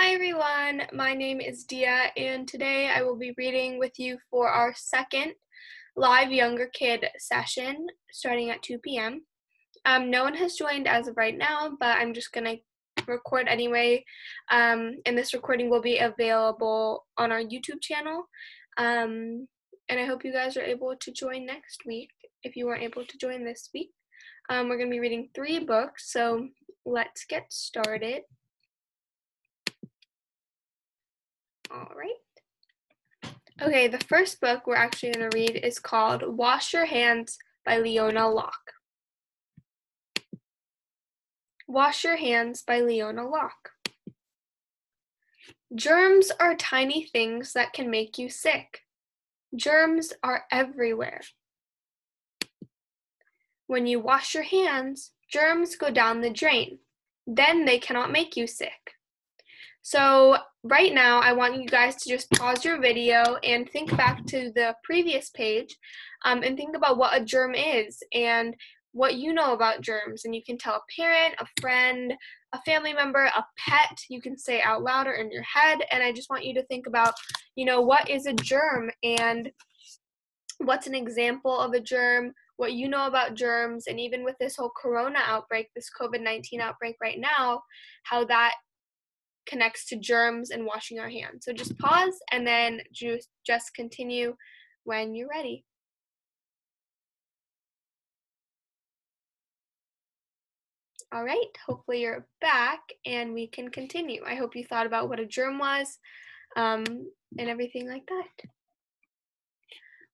Hi everyone, my name is Dia and today I will be reading with you for our second live younger kid session starting at 2 p.m. No one has joined as of right now, but I'm just going to record anyway, and this recording will be available on our YouTube channel, and I hope you guys are able to join next week if you weren't able to join this week. We're going to be reading 3 books, so let's get started. All right. Okay, the first book we're actually going to read is called Wash Your Hands by Leona Locke. Wash Your Hands by Leona Locke. Germs are tiny things that can make you sick. Germs are everywhere. When you wash your hands, germs go down the drain. Then they cannot make you sick. So right now, I want you guys to just pause your video and think back to the previous page and think about what a germ is and what you know about germs. And you can tell a parent, a friend, a family member, a pet. You can say it out loud or in your head. And I just want you to think about, what is a germ and what's an example of a germ, what you know about germs, and even with this whole corona outbreak, this COVID-19 outbreak right now, how that connects to germs and washing our hands. So just pause and then just continue when you're ready. All right, hopefully you're back and we can continue. I hope you thought about what a germ was and everything like that.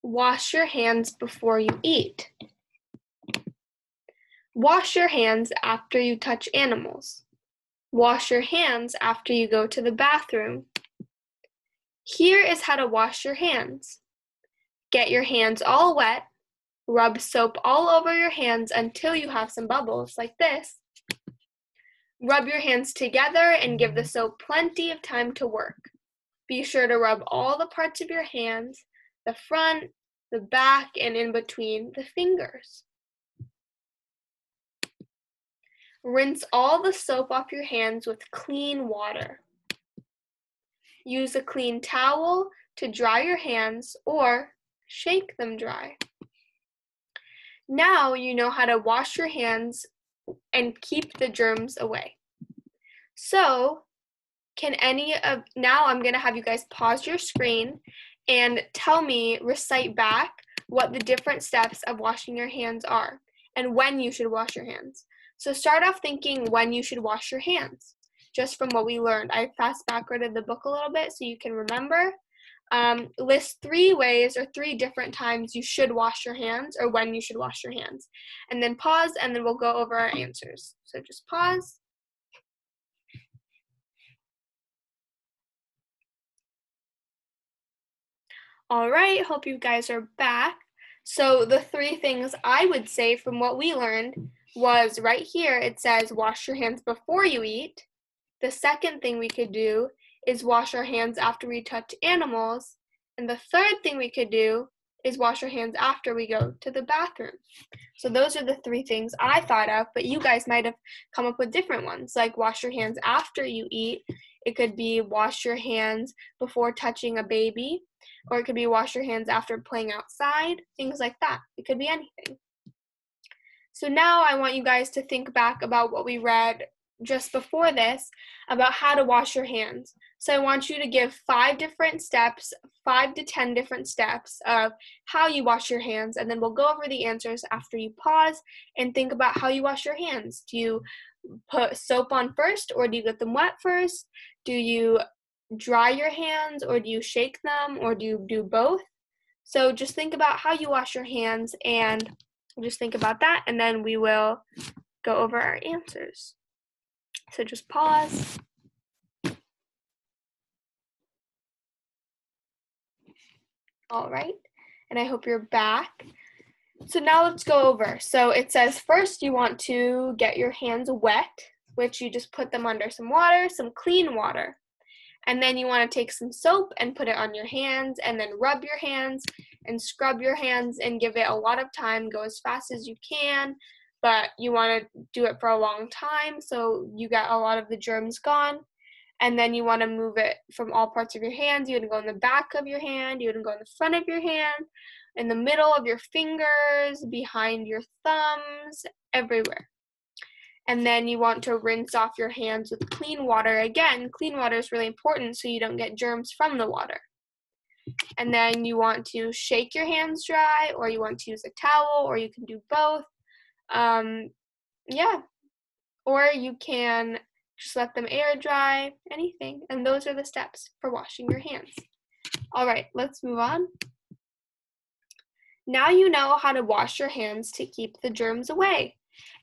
Wash your hands before you eat. Wash your hands after you touch animals. Wash your hands after you go to the bathroom. Here is how to wash your hands. Get your hands all wet. Rub soap all over your hands until you have some bubbles, like this. Rub your hands together and give the soap plenty of time to work. Be sure to rub all the parts of your hands, the front, the back, and in between the fingers. Rinse all the soap off your hands with clean water. Use a clean towel to dry your hands or shake them dry. Now you know how to wash your hands and keep the germs away. So, now I'm going to have you guys pause your screen and recite back what the different steps of washing your hands are and when you should wash your hands. So start off thinking when you should wash your hands, just from what we learned. I fast-backwarded the book a little bit so you can remember. List 3 ways or 3 different times you should wash your hands or when you should wash your hands. And then pause, and then we'll go over our answers. So just pause. All right, hope you guys are back. So the 3 things I would say from what we learned was right here, it says wash your hands before you eat. The second thing we could do is wash our hands after we touch animals. And the third thing we could do is wash our hands after we go to the bathroom. So those are the 3 things I thought of, but you guys might have come up with different ones, like wash your hands after you eat. It could be wash your hands before touching a baby, or it could be wash your hands after playing outside, things like that. It could be anything. So now I want you guys to think back about what we read just before this about how to wash your hands. So I want you to give 5 different steps, 5 to 10 different steps of how you wash your hands, and then we'll go over the answers after you pause and think about how you wash your hands. Do you put soap on first, or do you get them wet first? Do you dry your hands, or do you shake them, or do you do both? So just think about how you wash your hands and just think about that, and then we will go over our answers. So just pause. All right, and I hope you're back. So now let's go over. So it says first you want to get your hands wet, which you just put them under some water, some clean water. And then you want to take some soap and put it on your hands and then rub your hands and scrub your hands and give it a lot of time. Go as fast as you can, but you want to do it for a long time so you get a lot of the germs gone. and then you want to move it from all parts of your hands. You want to go in the back of your hand, you want to go in the front of your hand, in the middle of your fingers, behind your thumbs, everywhere. And then you want to rinse off your hands with clean water. Again, clean water is really important so you don't get germs from the water. And then you want to shake your hands dry, or you want to use a towel, or you can do both. Yeah, or you can just let them air dry, anything. And those are the steps for washing your hands. All right, let's move on. Now you know how to wash your hands to keep the germs away.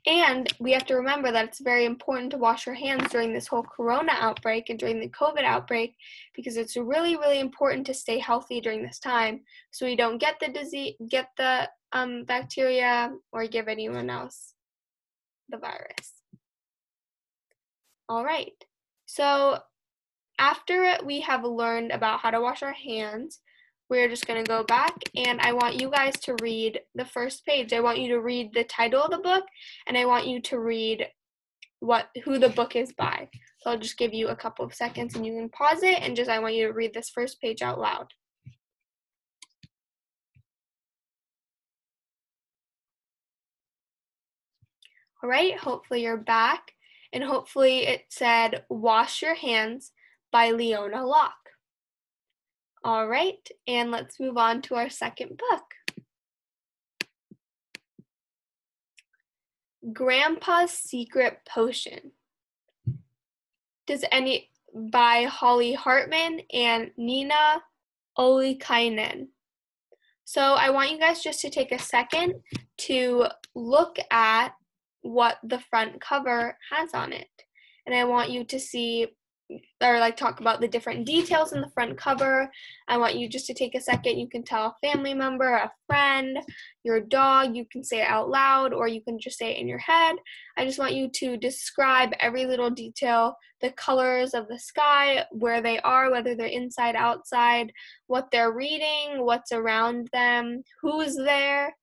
And we have to remember that it's very important to wash your hands during this whole corona outbreak and during the COVID outbreak, because it's really, really important to stay healthy during this time so you don't get the disease, get the bacteria, or give anyone else the virus. All right, so after we have learned about how to wash our hands, we're just going to go back, and I want you guys to read the first page. I want you to read the title of the book, and I want you to read who the book is by. So I'll just give you a couple of seconds, and you can pause it, and I want you to read this first page out loud. All right, hopefully you're back, and hopefully it said Wash Your Hands by Leona Locke. All right, and let's move on to our second book. Grandpa's Secret Potion. By Holly Hartman and Nina Ollikainen. So I want you guys just to take a second to look at what the front cover has on it. And I want you to see, or talk about the different details in the front cover. I want you just to take a second. You can tell a family member, a friend, your dog. You can say it out loud, or you can just say it in your head. I just want you to describe every little detail, the colors of the sky, where they are, whether they're inside, outside, what they're reading, what's around them, who's there,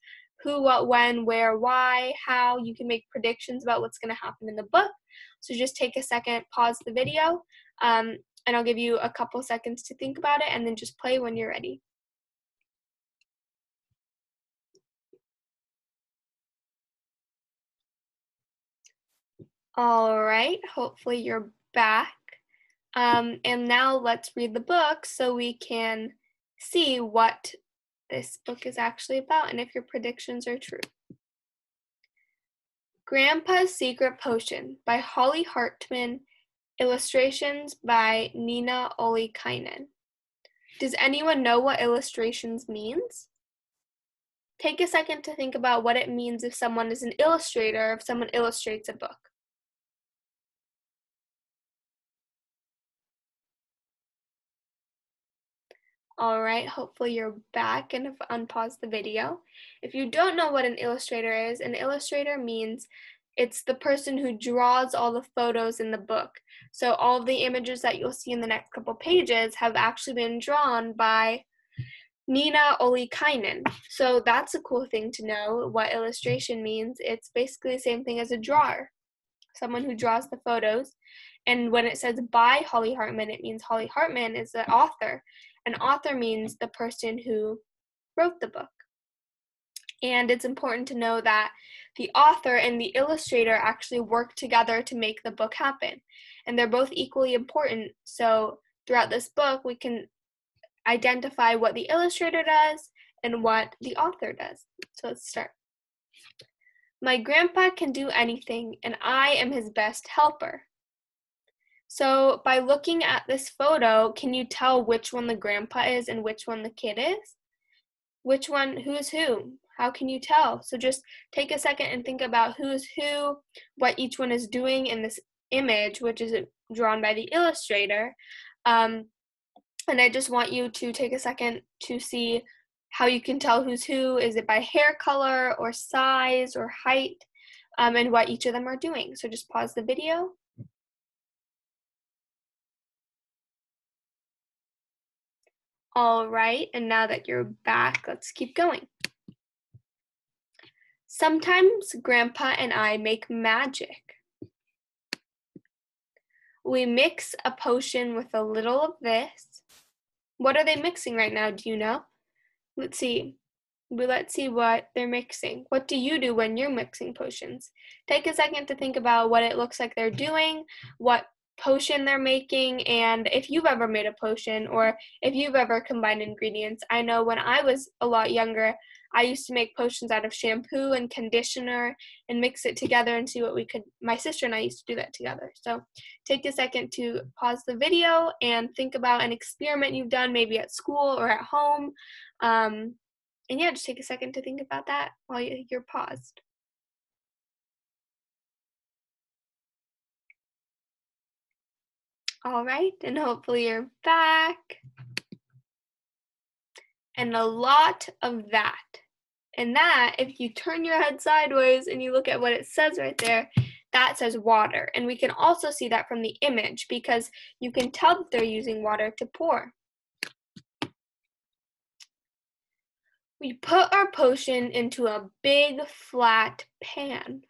who, what, when, where, why, how. You can make predictions about what's going to happen in the book. So just take a second, pause the video, and I'll give you a couple seconds to think about it, and then just play when you're ready. All right, hopefully you're back. And now let's read the book so we can see what this book is actually about and if your predictions are true. Grandpa's Secret Potion by Holly Hartman, illustrations by Nina Ollikainen. Does anyone know what illustrations means? Take a second to think about what it means if someone is an illustrator, if someone illustrates a book. All right, hopefully you're back and have unpaused the video. If you don't know what an illustrator means it's the person who draws all the photos in the book. So all of the images that you'll see in the next couple pages have actually been drawn by Nina Ollikainen. So that's a cool thing to know what illustration means. It's basically the same thing as a drawer, someone who draws the photos. And when it says by Holly Hartman, it means Holly Hartman is the author. An author means the person who wrote the book. And it's important to know that the author and the illustrator actually work together to make the book happen. And they're both equally important. So throughout this book, we can identify what the illustrator does and what the author does. So let's start. My grandpa can do anything, and I am his best helper. So by looking at this photo, can you tell which one the grandpa is and which one the kid is? Which one, who's who? How can you tell? So just take a second and think about who's who, what each one is doing in this image, which is drawn by the illustrator. And I just want you to take a second to see how you can tell who's who. Is it by hair color or size or height, and what each of them are doing. So just pause the video. All right, and now that you're back, let's keep going. Sometimes Grandpa and I make magic. We mix a potion with a little of this. What are they mixing right now? Do you know? Let's see. Let's see what they're mixing. What do you do when you're mixing potions? Take a second to think about what it looks like they're doing, what potion they're making, and if you've ever made a potion or if you've ever combined ingredients. I know when I was a lot younger, I used to make potions out of shampoo and conditioner and mix it together and see what we could. My sister and I used to do that together. So take a second to pause the video and think about an experiment you've done maybe at school or at home. And yeah, just take a second to think about that while you're paused. All right, and hopefully you're back. And a lot of that. And that, if you turn your head sideways and you look at what it says right there, that says water. And we can also see that from the image because you can tell that they're using water to pour. We put our potion into a big flat pan.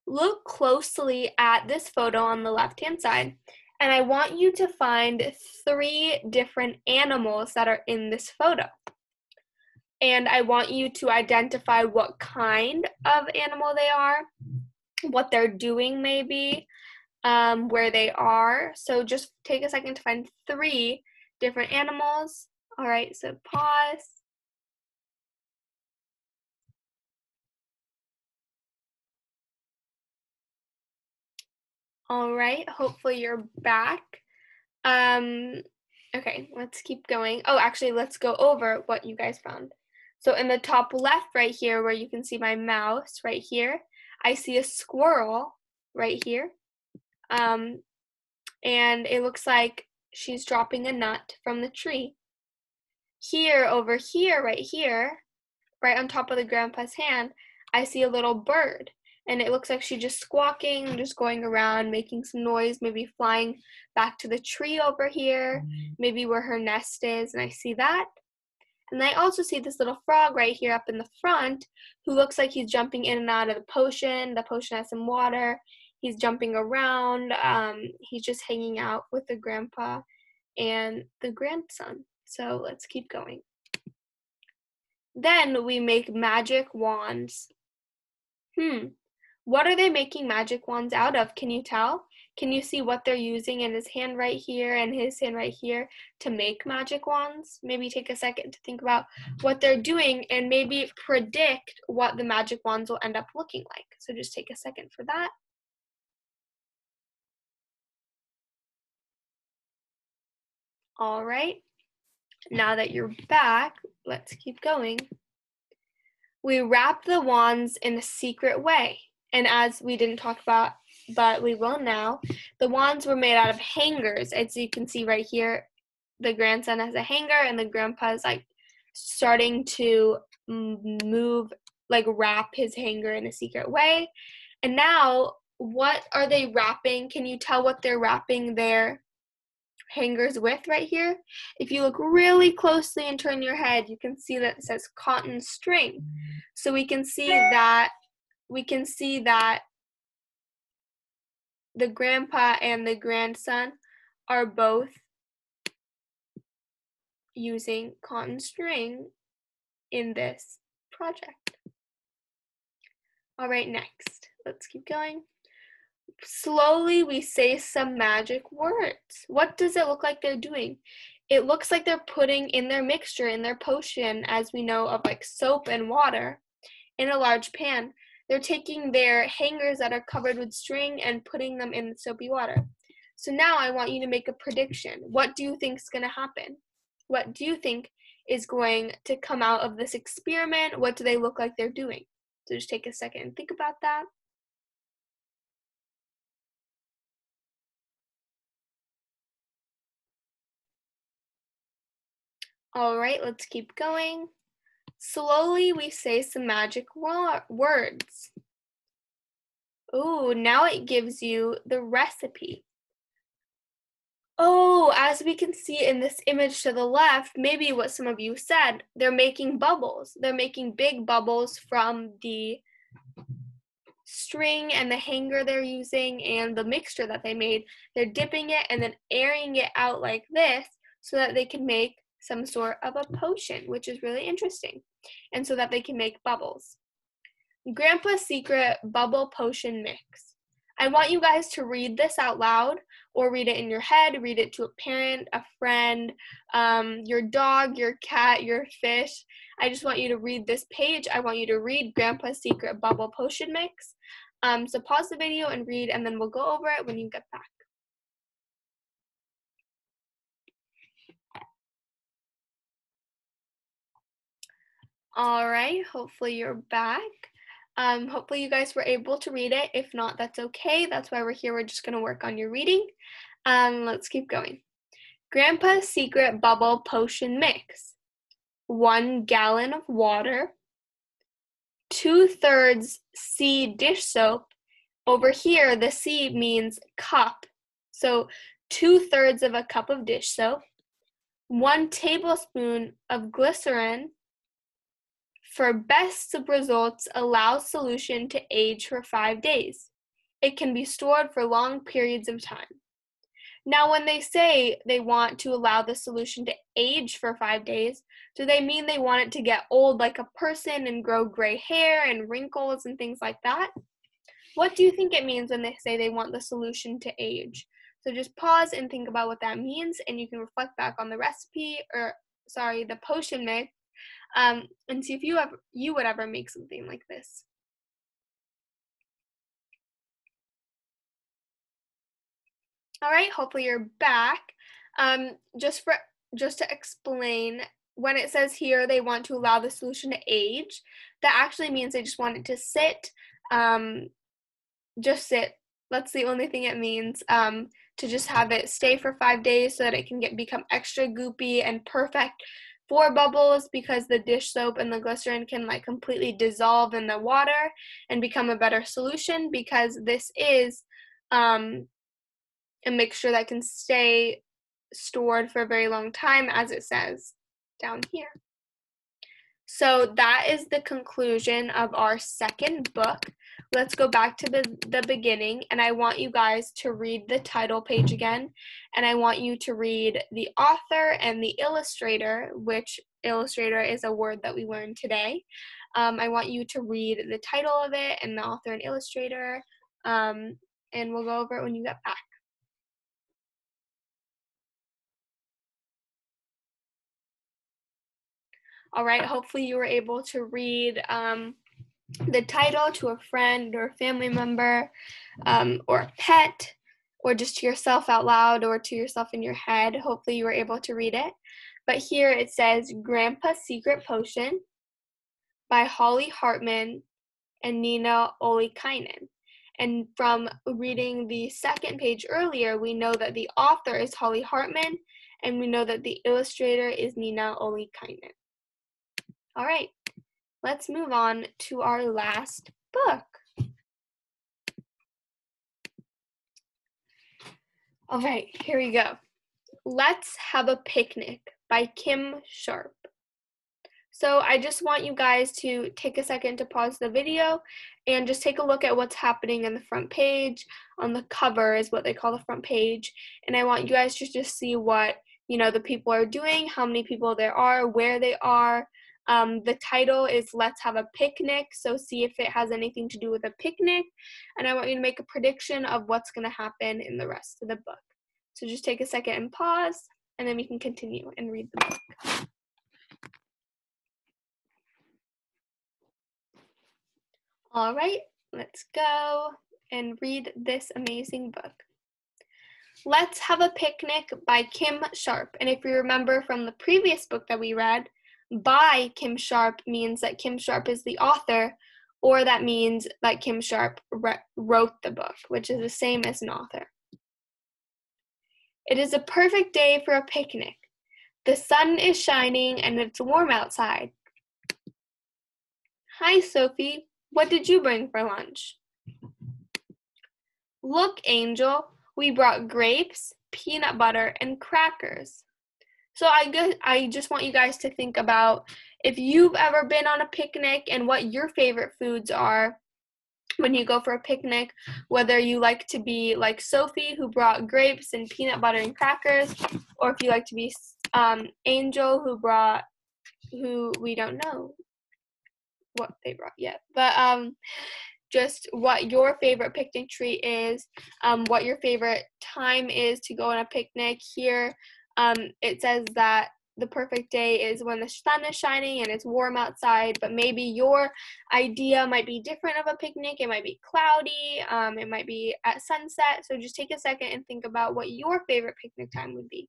Look closely at this photo on the left-hand side, and I want you to find 3 different animals that are in this photo. And I want you to identify what kind of animal they are, what they're doing maybe, where they are. So just take a second to find 3 different animals. All right, so pause. All right, hopefully you're back. Okay, let's keep going. Oh, actually, let's go over what you guys found. So in the top left right here, where you can see my mouse right here, I see a squirrel right here. And it looks like she's dropping a nut from the tree. Here, over here, right on top of the grandpa's hand, I see a little bird. And it looks like she's just squawking, just going around, making some noise, maybe flying back to the tree over here, maybe where her nest is, and I see that. And I also see this little frog right here up in the front who looks like he's jumping in and out of the potion. The potion has some water. He's jumping around. He's just hanging out with the grandpa and the grandson. So let's keep going. Then we make magic wands. What are they making magic wands out of? Can you tell? Can you see what they're using in his hand right here and his hand right here to make magic wands? Maybe take a second to think about what they're doing and maybe predict what the magic wands will end up looking like. So just take a second for that. All right. Now that you're back, let's keep going. We wrap the wands in a secret way. And as we didn't talk about, but we will now, the wands were made out of hangers. As you can see right here, the grandson has a hanger and the grandpa is like starting to move, like wrap his hanger in a secret way. And now, what are they wrapping? Can you tell what they're wrapping their hangers with right here? If you look really closely and turn your head, you can see that it says cotton string. So we can see that the grandpa and the grandson are both using cotton string in this project. All right, next, let's keep going. Slowly, we say some magic words. What does it look like they're doing? It looks like they're putting in their mixture, in their potion, as we know of like soap and water, in a large pan. They're taking their hangers that are covered with string and putting them in the soapy water. So now I want you to make a prediction. What do you think is going to happen? What do you think is going to come out of this experiment? What do they look like they're doing? So just take a second and think about that. All right, let's keep going. Slowly, we say some magic words. Oh, now it gives you the recipe. Oh, as we can see in this image to the left, maybe what some of you said, they're making bubbles. They're making big bubbles from the string and the hanger they're using and the mixture that they made. They're dipping it and then airing it out like this so that they can make some sort of a potion, which is really interesting, and so that they can make bubbles. Grandpa's Secret Bubble Potion Mix. I want you guys to read this out loud or read it in your head, read it to a parent, a friend, your dog, your cat, your fish. I just want you to read this page. I want you to read Grandpa's Secret Bubble Potion Mix. So pause the video and read, and then we'll go over it when you get back. All right, hopefully you're back. Hopefully you guys were able to read it. If not, that's okay. That's why we're here. We're just going to work on your reading. Let's keep going. Grandpa's Secret Bubble Potion Mix. 1 gallon of water, 2/3 C dish soap. Over here, the C means cup. So 2/3 of a cup of dish soap, 1 tablespoon of glycerin. For best results, allow solution to age for 5 days. It can be stored for long periods of time. Now, when they say they want to allow the solution to age for 5 days, do they mean they want it to get old like a person and grow gray hair and wrinkles and things like that? What do you think it means when they say they want the solution to age? So just pause and think about what that means, and you can reflect back on the recipe, the potion mix, and see if you would ever make something like this. All right, hopefully you're back. Just to explain, when it says here they want to allow the solution to age, that actually means they just want it to sit, just sit. That's the only thing it means, to just have it stay for 5 days so that it can become extra goopy and perfect for bubbles, because the dish soap and the glycerin can completely dissolve in the water and become a better solution, because this is a mixture that can stay stored for a very long time, as it says down here. So that is the conclusion of our second book. Let's go back to the beginning, and I want you guys to read the title page again, and I want you to read the author and the illustrator, which illustrator is a word that we learned today. I want you to read the title of it and the author and illustrator, and we'll go over it when you get back. All right, hopefully you were able to read the title to a friend or a family member, or a pet, or just to yourself out loud or to yourself in your head. Hopefully you were able to read it. But here it says Grandpa's Secret Potion by Holly Hartman and Nina Ollikainen. And from reading the second page earlier, we know that the author is Holly Hartman, and we know that the illustrator is Nina Ollikainen. All right, let's move on to our last book. All right, here we go. Let's Have a Picnic by Kim Sharp. So I just want you guys to take a second to pause the video and just take a look at what's happening in the front page. On the cover is what they call the front page. And I want you guys to just see what, the people are doing, how many people there are, where they are. The title is Let's Have a Picnic, so see if it has anything to do with a picnic. And I want you to make a prediction of what's going to happen in the rest of the book. So just take a second and pause, and then we can continue and read the book. All right, let's go and read this amazing book. Let's Have a Picnic by Kim Sharp. And if you remember from the previous book that we read, by Kim Sharp means that Kim Sharp is the author, or that means that Kim Sharp wrote the book, which is the same as an author. It is a perfect day for a picnic. The sun is shining and it's warm outside. Hi, Sophie. What did you bring for lunch? Look, Angel, we brought grapes, peanut butter, and crackers. So I just want you guys to think about if you've ever been on a picnic and what your favorite foods are. when you go for a picnic, whether you like to be like Sophie, who brought grapes and peanut butter and crackers, or if you like to be Angel, who we don't know what they brought yet, but just what your favorite picnic treat is, what your favorite time is to go on a picnic. Here, it says that the perfect day is when the sun is shining and it's warm outside, but maybe your idea might be different of a picnic. It might be cloudy, it might be at sunset. So just take a second and think about what your favorite picnic time would be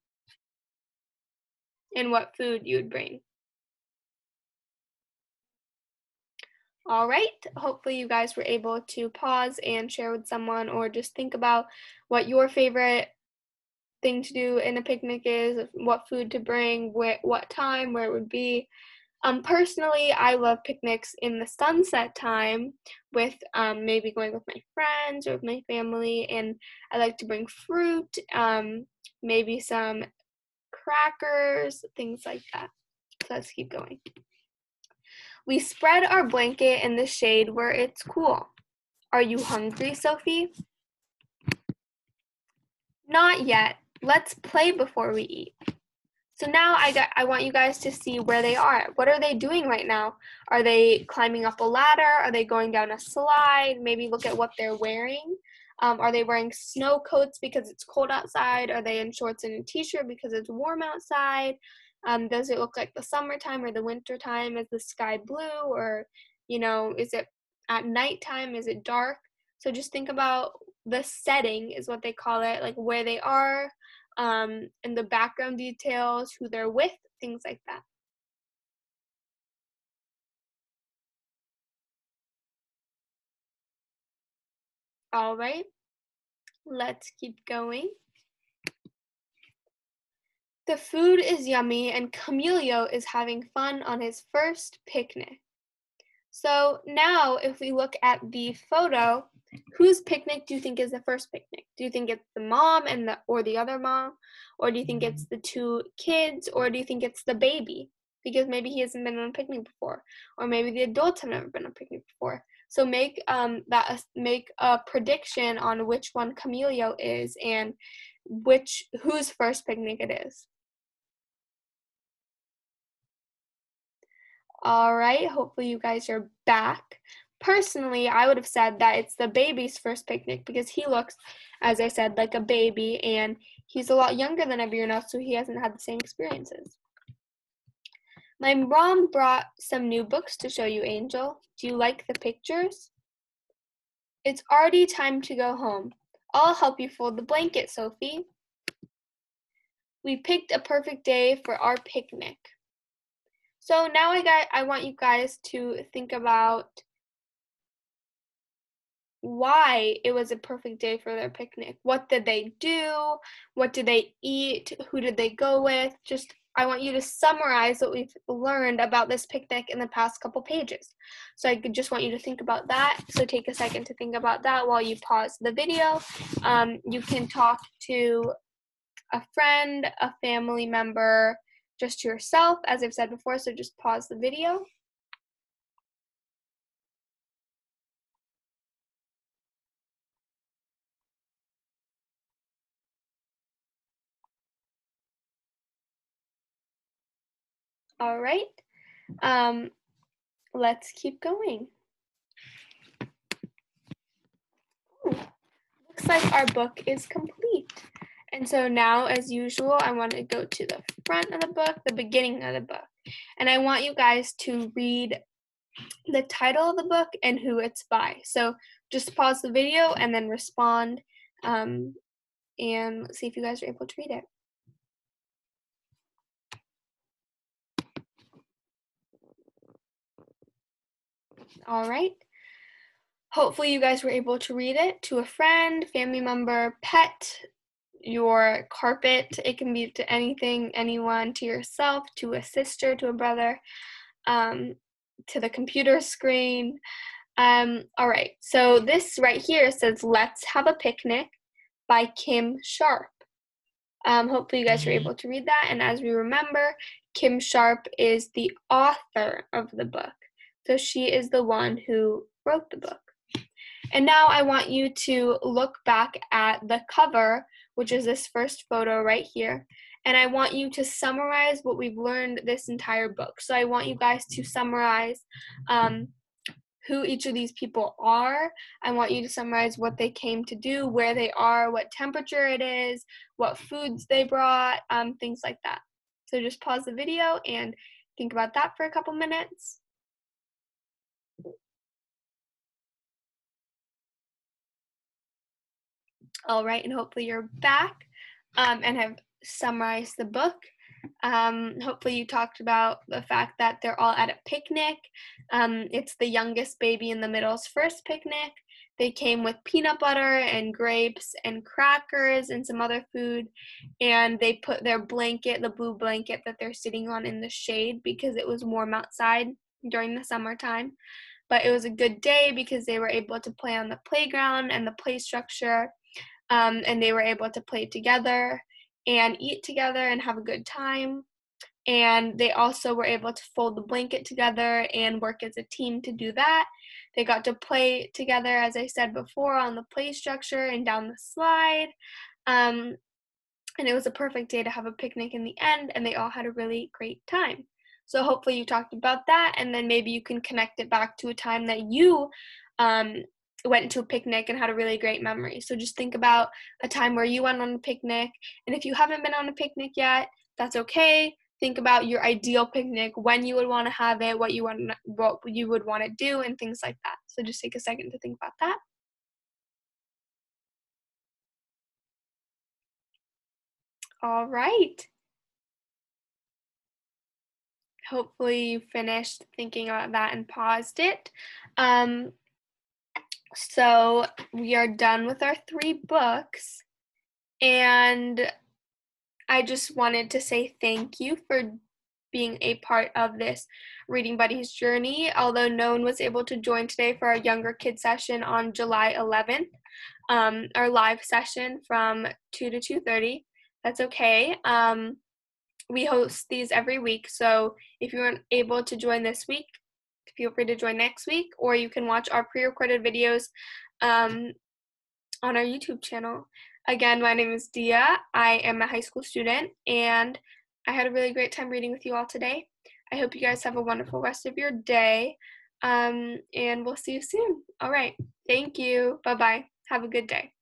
and what food you would bring. All right, hopefully you guys were able to pause and share with someone, or just think about what your favorite thing to do in a picnic is, what food to bring, what time, where it would be. Personally, I love picnics in the sunset time with maybe going with my friends or with my family, and I like to bring fruit, maybe some crackers, things like that. So let's keep going. We spread our blanket in the shade where it's cool. Are you hungry, Sophie? Not yet. Let's play before we eat. So now I want you guys to see where they are. What are they doing right now? Are they climbing up a ladder? Are they going down a slide? Maybe look at what they're wearing. Are they wearing snow coats because it's cold outside? Are they in shorts and a t-shirt because it's warm outside? Does it look like the summertime or the wintertime? Is the sky blue, or, is it at nighttime? Is it dark? So just think about the setting is what they call it, like where they are, and the background details, who they're with, things like that. All right, let's keep going. The food is yummy and Camilio is having fun on his first picnic. So now if we look at the photo, whose picnic do you think is the first picnic? Do you think it's the mom or the other mom? Or do you think it's the two kids? Or do you think it's the baby? Because maybe he hasn't been on a picnic before. Or maybe the adults have never been on a picnic before. So make a prediction on which one Camilio is and whose first picnic it is. All right, hopefully you guys are back. Personally, I would have said that it's the baby's first picnic because he looks, as I said, like a baby, and he's a lot younger than everyone else, so he hasn't had the same experiences. My mom brought some new books to show you, Angel. Do you like the pictures? It's already time to go home. I'll help you fold the blanket, Sophie. We picked a perfect day for our picnic. So now I want you guys to think about why it was a perfect day for their picnic. What did they do? What did they eat? Who did they go with? I want you to summarize what we've learned about this picnic in the past couple pages. So I just want you to think about that. So take a second to think about that while you pause the video. You can talk to a friend, a family member, just to yourself, as I've said before, so just pause the video. All right, let's keep going. Ooh, looks like our book is complete. And so now, as usual, I want to go to the front of the book, the beginning of the book. And I want you guys to read the title of the book and who it's by. So just pause the video and then respond, and see if you guys are able to read it. All right. Hopefully you guys were able to read it to a friend, family member, pet, your carpet. It can be to anything, anyone, to yourself, to a sister, to a brother, to the computer screen. All right, so this right here says Let's Have a Picnic by Kim Sharp. Hopefully you guys were able to read that. And as we remember, Kim Sharp is the author of the book. So she is the one who wrote the book. And now I want you to look back at the cover, which is this first photo right here. And I want you to summarize what we've learned this entire book. So I want you guys to summarize who each of these people are. I want you to summarize what they came to do, where they are, what temperature it is, what foods they brought, things like that. So just pause the video and think about that for a couple minutes. All right, and hopefully you're back and have summarized the book. Hopefully you talked about the fact that they're all at a picnic. It's the youngest baby in the middle's first picnic. They came with peanut butter and grapes and crackers and some other food, and they put their blanket, the blue blanket that they're sitting on, in the shade because it was warm outside during the summertime. But it was a good day because they were able to play on the playground and the play structure, and they were able to play together and eat together and have a good time. And they also were able to fold the blanket together and work as a team to do that. They got to play together, as I said before, on the play structure and down the slide. And it was a perfect day to have a picnic in the end, and they all had a really great time. So hopefully you talked about that, and then maybe you can connect it back to a time that you went to a picnic and had a really great memory. So just think about a time where you went on a picnic, and if you haven't been on a picnic yet, that's okay. Think about your ideal picnic, when you would want to have it, what you would want to do, and things like that. So just take a second to think about that. All right. Hopefully you finished thinking about that and paused it. So we are done with our 3 books, and I just wanted to say thank you for being a part of this Reading Buddies journey. Although no one was able to join today for our younger kid session on July 11th, our live session from 2 to 2:30. That's okay. We host these every week, so if you weren't able to join this week, feel free to join next week, or you can watch our pre-recorded videos on our YouTube channel. Again, my name is Dia. I am a high school student, and I had a really great time reading with you all today. I hope you guys have a wonderful rest of your day, and we'll see you soon. All right. Thank you. Bye-bye. Have a good day.